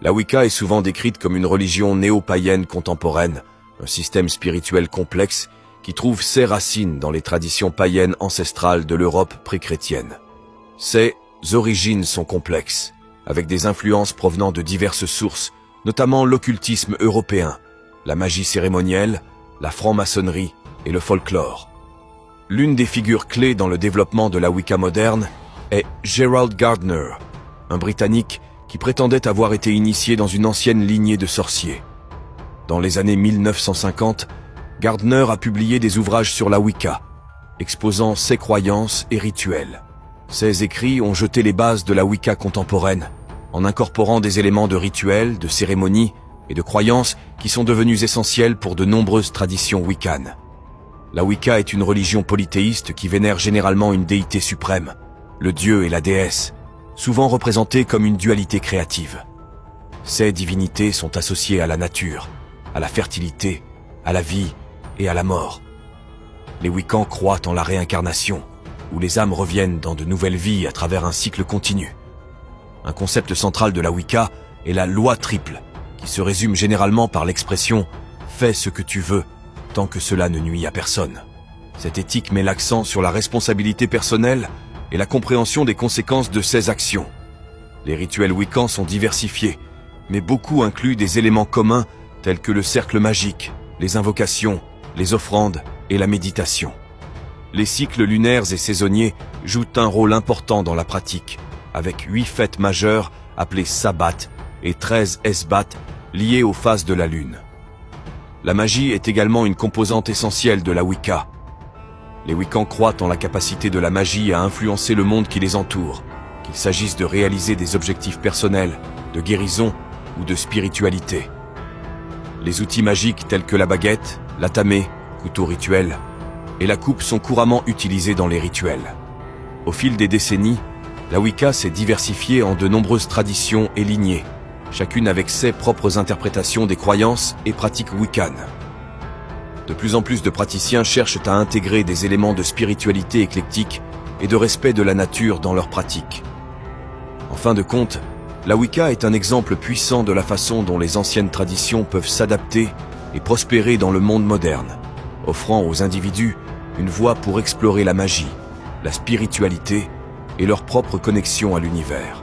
La Wicca est souvent décrite comme une religion néo-païenne contemporaine, un système spirituel complexe qui trouve ses racines dans les traditions païennes ancestrales de l'Europe pré-chrétienne. Ses origines sont complexes, avec des influences provenant de diverses sources, notamment l'occultisme européen, la magie cérémonielle, la franc-maçonnerie et le folklore. L'une des figures clés dans le développement de la Wicca moderne est Gerald Gardner, un Britannique qui prétendait avoir été initié dans une ancienne lignée de sorciers. Dans les années 1950, Gardner a publié des ouvrages sur la Wicca, exposant ses croyances et rituels. Ces écrits ont jeté les bases de la Wicca contemporaine, en incorporant des éléments de rituels, de cérémonies et de croyances qui sont devenus essentiels pour de nombreuses traditions wiccanes. La Wicca est une religion polythéiste qui vénère généralement une déité suprême, le dieu et la déesse, souvent représentés comme une dualité créative. Ces divinités sont associées à la nature, à la fertilité, à la vie et à la mort. Les Wiccans croient en la réincarnation, où les âmes reviennent dans de nouvelles vies à travers un cycle continu. Un concept central de la Wicca est la loi triple, qui se résume généralement par l'expression « fais ce que tu veux », tant que cela ne nuit à personne. Cette éthique met l'accent sur la responsabilité personnelle et la compréhension des conséquences de ses actions. Les rituels wiccans sont diversifiés, mais beaucoup incluent des éléments communs tels que le cercle magique, les invocations, les offrandes et la méditation. Les cycles lunaires et saisonniers jouent un rôle important dans la pratique, avec 8 fêtes majeures appelées Sabbat et 13 Esbat liées aux phases de la lune. La magie est également une composante essentielle de la Wicca. Les Wiccans croient en la capacité de la magie à influencer le monde qui les entoure, qu'il s'agisse de réaliser des objectifs personnels, de guérison ou de spiritualité. Les outils magiques tels que la baguette, l'atamé, couteau rituel, et la coupe sont couramment utilisés dans les rituels. Au fil des décennies, la Wicca s'est diversifiée en de nombreuses traditions et lignées, chacune avec ses propres interprétations des croyances et pratiques wiccanes. De plus en plus de praticiens cherchent à intégrer des éléments de spiritualité éclectique et de respect de la nature dans leurs pratiques. En fin de compte, la Wicca est un exemple puissant de la façon dont les anciennes traditions peuvent s'adapter et prospérer dans le monde moderne, offrant aux individus une voie pour explorer la magie, la spiritualité et leur propre connexion à l'univers.